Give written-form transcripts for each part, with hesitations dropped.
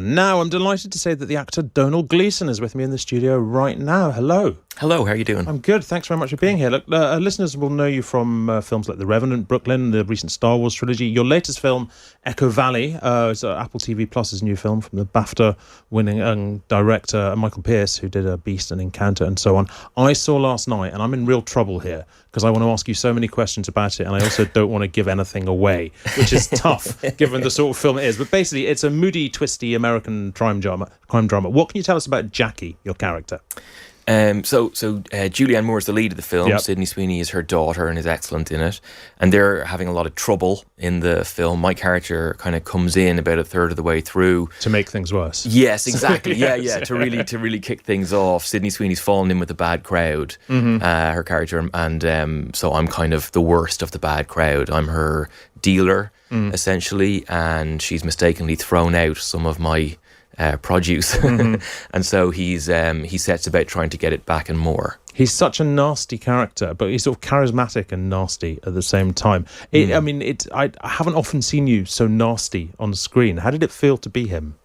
And now I'm delighted to say that the actor Domhnall Gleeson is with me in the studio right now. Hello. Hello, how are you doing? I'm good, thanks very much for being here. Look, listeners will know you from films like The Revenant, Brooklyn, the recent Star Wars trilogy. Your latest film, Echo Valley, is Apple TV Plus's new film from the BAFTA-winning director Michael Pearce, who did Beast and Encounter and so on. I saw last night, and I'm in real trouble here, because I want to ask you so many questions about it, and I also don't want to give anything away, which is tough, given the sort of film it is. But basically, it's a moody, twisty American crime drama. What can you tell us about Jackie, your character? Julianne Moore is the lead of the film. Yep. Sydney Sweeney is her daughter and is excellent in it. And they're having a lot of trouble in the film. My character kind of comes in about a third of the way through. To make things worse. Yes, exactly. Yes. To really kick things off. Sydney Sweeney's fallen in with a bad crowd, her character. And so I'm kind of the worst of the bad crowd. I'm her dealer, essentially. And she's mistakenly thrown out some of my produce, and so he sets about trying to get it back and more. He's such a nasty character, but he's sort of charismatic and nasty at the same time. I haven't often seen you so nasty on screen. How did it feel to be him?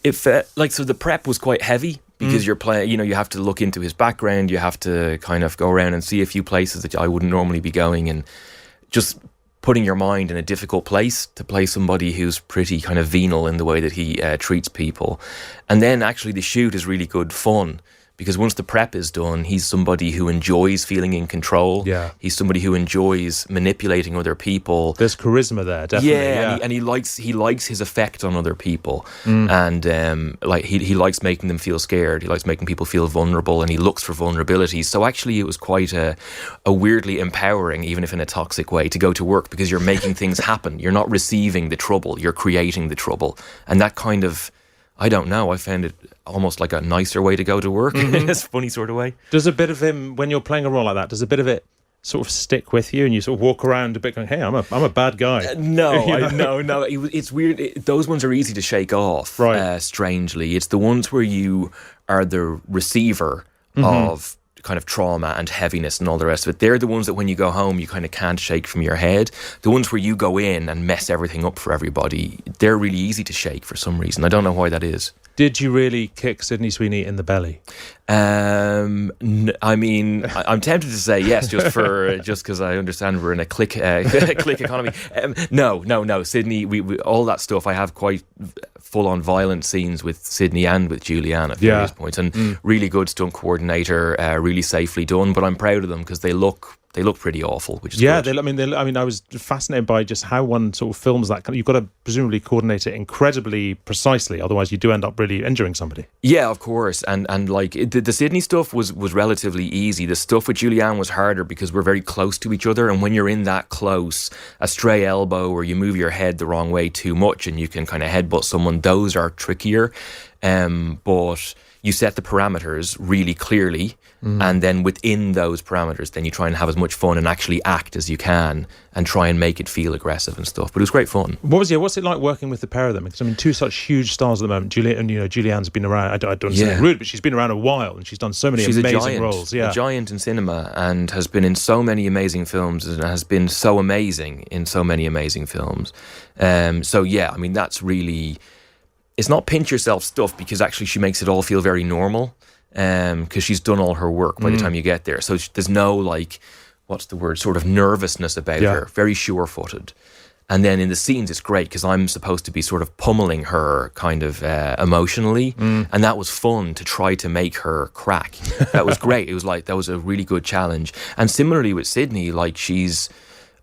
It felt like, so the prep was quite heavy because you're playing. You have to look into his background. You have to kind of go around and see a few places that I wouldn't normally be going, and just putting your mind in a difficult place to play somebody who's pretty kind of venal in the way that he treats people. And then actually the shoot is really good fun, because once the prep is done, he's somebody who enjoys feeling in control. Yeah. He's somebody who enjoys manipulating other people. There's charisma there, definitely. Yeah. And he likes his effect on other people. And he likes making them feel scared. He likes making people feel vulnerable, and he looks for vulnerabilities. So actually it was quite a weirdly empowering, even if in a toxic way, to go to work, because you're making things happen. You're not receiving the trouble, you're creating the trouble. And that kind of, I don't know, I found it almost like a nicer way to go to work in a funny sort of way. Does a bit of him, when you're playing a role like that, does a bit of it sort of stick with you and you sort of walk around a bit going, hey, I'm a bad guy? No. It's weird. Those ones are easy to shake off, right? Strangely. It's the ones where you are the receiver of kind of trauma and heaviness and all the rest of it. They're the ones that when you go home you kind of can't shake from your head. The ones where you go in and mess everything up for everybody, they're really easy to shake for some reason. I don't know why that is. Did you really kick Sydney Sweeney in the belly? I'm tempted to say yes, just because I understand we're in a click economy. No, Sydney. We all that stuff. I have quite full-on violent scenes with Sydney and with Julianne at various points, and really good stunt coordinator, really safely done. But I'm proud of them because they look pretty awful, which is good. I was fascinated by just how one sort of films that. You've got to presumably coordinate it incredibly precisely, otherwise you do end up really injuring somebody. Yeah, of course. And like the Sydney stuff was relatively easy. The stuff with Julianne was harder because we're very close to each other, and when you're in that close, a stray elbow or you move your head the wrong way too much and you can kind of headbutt someone, those are trickier. But you set the parameters really clearly, and then within those parameters, then you try and have as much fun and actually act as you can and try and make it feel aggressive and stuff. But it was great fun. What's it like working with the pair of them? Because two such huge stars at the moment. Julianne's been around. I don't want to say rude, but she's been around a while and she's done so many amazing roles. Yeah, a giant in cinema, and has been in so many amazing films and has been so amazing in so many amazing films. That's really. It's not pinch yourself stuff, because actually she makes it all feel very normal, because she's done all her work by the time you get there. So there's no sort of nervousness about her, very sure-footed. And then in the scenes it's great because I'm supposed to be sort of pummeling her kind of emotionally, and that was fun to try to make her crack. That was great. It was like, that was a really good challenge. And similarly with Sydney, like she's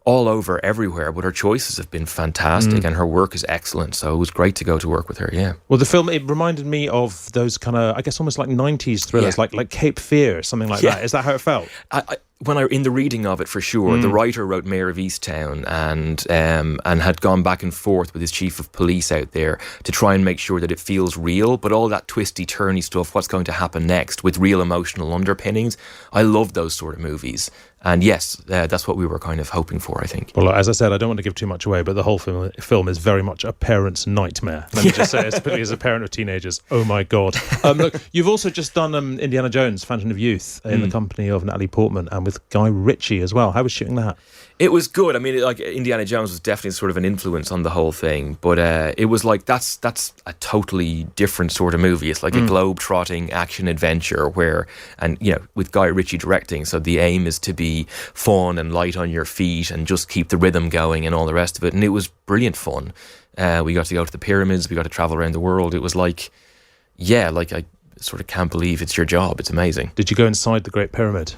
all over everywhere, but her choices have been fantastic and her work is excellent, so it was great to go to work with her. Well, the film, it reminded me of those kind of, I guess, almost like 90s thrillers, like Cape Fear, something like that. Is that how it felt? In the reading of it, for sure, the writer wrote Mayor of Easttown and had gone back and forth with his chief of police out there to try and make sure that it feels real, but all that twisty turny stuff, what's going to happen next, with real emotional underpinnings. I love those sort of movies, And yes, that's what we were kind of hoping for, I think. Well, as I said, I don't want to give too much away, but the whole film is very much a parent's nightmare. Let me just say, especially as a parent of teenagers. Oh my God. Look, you've also just done Indiana Jones, Phantom of Youth, in the company of Natalie Portman and with Guy Ritchie as well. How was shooting that? It was good. I mean, like Indiana Jones was definitely sort of an influence on the whole thing, but it was like that's a totally different sort of movie. It's like a globe-trotting action adventure with Guy Ritchie directing. So the aim is to be fun and light on your feet and just keep the rhythm going and all the rest of it. And it was brilliant fun. We got to go to the pyramids. We got to travel around the world. It was like I sort of can't believe it's your job. It's amazing. Did you go inside the Great Pyramid?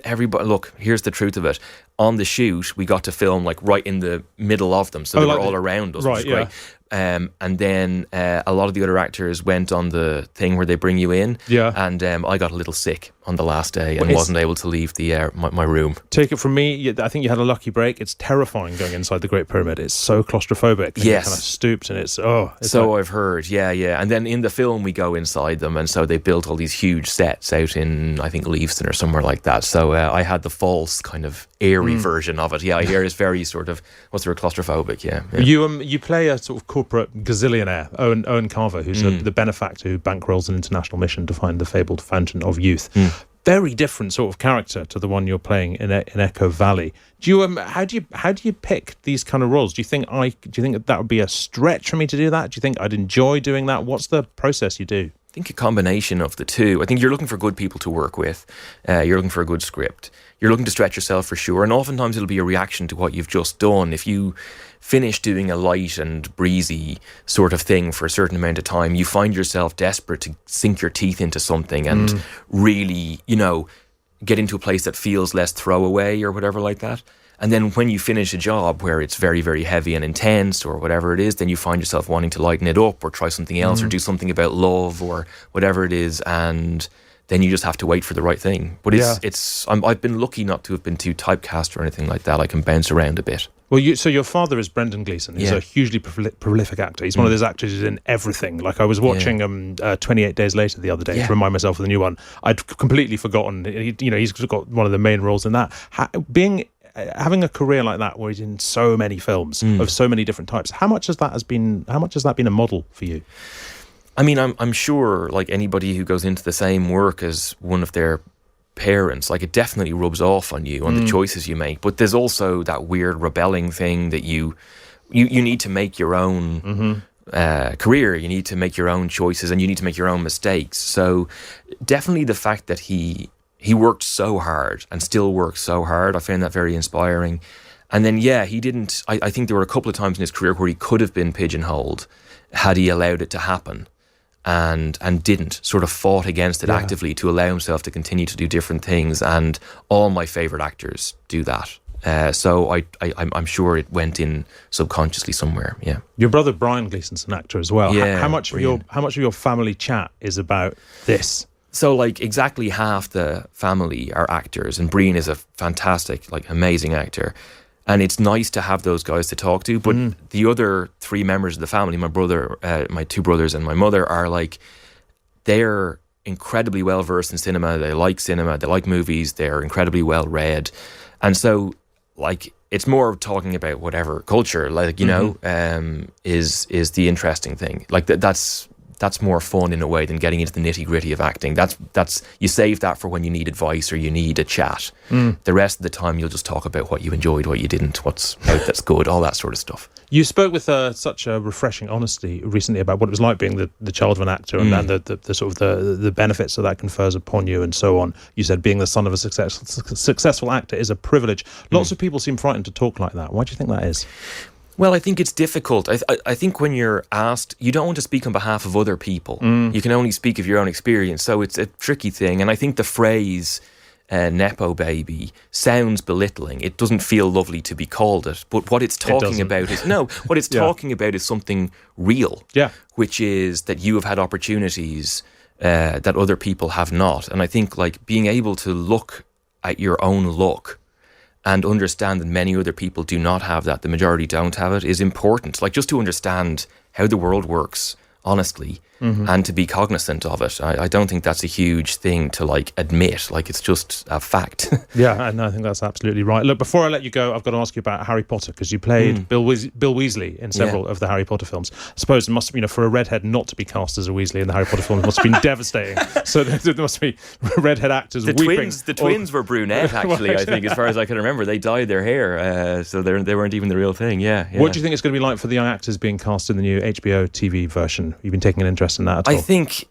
Everybody, look, here's the truth of it. On the shoot, we got to film like right in the middle of them, so they were all around us, which was great. And then a lot of the other actors went on the thing where they bring you in. Yeah. And I got a little sick on the last day and wasn't able to leave the my room. Take it from me, I think you had a lucky break. It's terrifying going inside the Great Pyramid. It's so claustrophobic. And yes. You're kind of stooped and I've heard, yeah. And then in the film, we go inside them, and so they built all these huge sets out in, I think, Leavesden or somewhere like that. So I had the false kind of airy version of it. Yeah, I hear it's very sort of, claustrophobic, yeah. You play a sort of corporate gazillionaire, Owen Carver, who's the benefactor who bankrolls an international mission to find the fabled Fountain of Youth. Very different sort of character to the one you're playing in Echo Valley. Do you how do you pick these kind of roles? Do you think that would be a stretch for me to do that? Do you think I'd enjoy doing that? What's the process you do? I think a combination of the two. I think you're looking for good people to work with. You're looking for a good script. You're looking to stretch yourself for sure. And oftentimes it'll be a reaction to what you've just done. If you finish doing a light and breezy sort of thing for a certain amount of time, you find yourself desperate to sink your teeth into something and really, get into a place that feels less throwaway or whatever like that. And then when you finish a job where it's very, very heavy and intense or whatever it is, then you find yourself wanting to lighten it up or try something else or do something about love or whatever it is. And then you just have to wait for the right thing. But I've been lucky not to have been too typecast or anything like that. I can bounce around a bit. Well, so your father is Brendan Gleeson. He's a hugely prolific actor. He's one of those actors who's in everything. Like I was watching 28 Days Later the other day to remind myself of the new one. I'd completely forgotten. He's got one of the main roles in that. Having a career like that, where he's in so many films of so many different types, how much has that been a model for you? I mean, I'm sure, like anybody who goes into the same work as one of their parents, like it definitely rubs off on you on the choices you make. But there's also that weird rebelling thing that you need to make your own career. You need to make your own choices, and you need to make your own mistakes. So definitely the fact that he worked so hard and still works so hard, I found that very inspiring. And then, he didn't... I think there were a couple of times in his career where he could have been pigeonholed had he allowed it to happen and didn't, sort of fought against it actively to allow himself to continue to do different things. And all my favourite actors do that. So I'm sure it went in subconsciously somewhere, yeah. Your brother Brian Gleeson's an actor as well. Yeah, how much of your family chat is about this? So, like, exactly half the family are actors, and Brian is a fantastic, like, amazing actor. And it's nice to have those guys to talk to. But the other three members of the family, my brother, my two brothers and my mother, are like, they're incredibly well versed in cinema. They like movies. They're incredibly well read. And so, like, it's more talking about whatever culture, like, is the interesting thing. Like, that's more fun in a way than getting into the nitty gritty of acting. That's you save that for when you need advice or you need a chat. The rest of the time you'll just talk about what you enjoyed, what you didn't, what's out that's good, all that sort of stuff. You spoke with such a refreshing honesty recently about what it was like being the child of an actor and the sort of the benefits that confers upon you and so on. You said being the son of a successful actor is a privilege. Lots of people seem frightened to talk like that. Why do you think that is? Well, I think it's difficult. I think when you're asked, you don't want to speak on behalf of other people. You can only speak of your own experience. So it's a tricky thing. And I think the phrase Nepo baby sounds belittling. It doesn't feel lovely to be called it. But what it's talking about is talking about is something real. Yeah. Which is that you have had opportunities that other people have not. And I think like being able to look at your own luck and understand that many other people do not have that, the majority don't have it, is important. Like just to understand how the world works honestly, and to be cognizant of it. I don't think that's a huge thing to like admit. Like, it's just a fact. Yeah, and I think that's absolutely right. Look, before I let you go, I've got to ask you about Harry Potter, because you played Bill Weasley in several of the Harry Potter films. I suppose it must, for a redhead not to be cast as a Weasley in the Harry Potter films must have been devastating. So there must be redhead actors weeping. The twins were brunette, actually. Right. I think, as far as I can remember, they dyed their hair, so they weren't even the real thing. Yeah. What do you think it's going to be like for the young actors being cast in the new HBO TV version? You've been taking an interest in that at all? I think,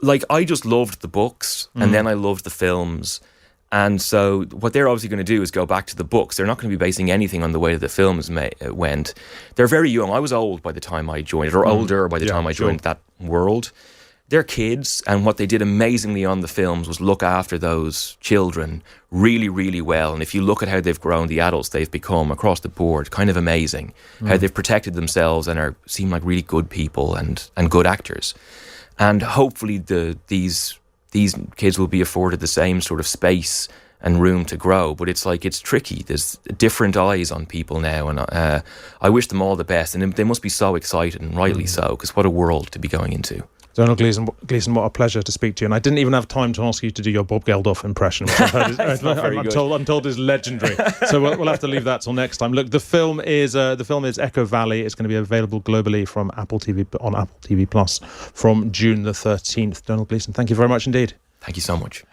like, I just loved the books, and then I loved the films. And so what they're obviously going to do is go back to the books. They're not going to be basing anything on the way that the films went. They're very young. I was old by the time I joined, or older by the time I joined that world. They're kids, and what they did amazingly on the films was look after those children really, really well. And if you look at how they've grown, the adults they've become across the board, kind of amazing. How they've protected themselves and seem like really good people and good actors. And hopefully these kids will be afforded the same sort of space and room to grow. But it's tricky. There's different eyes on people now, and I wish them all the best. And they must be so excited, and rightly so, because what a world to be going into. Domhnall Gleeson, what a pleasure to speak to you. And I didn't even have time to ask you to do your Bob Geldof impression, which I've heard I'm told is legendary. So we'll have to leave that till next time. Look, the film is Echo Valley. It's going to be available globally from Apple TV Plus from June the 13th. Domhnall Gleeson, thank you very much indeed. Thank you so much.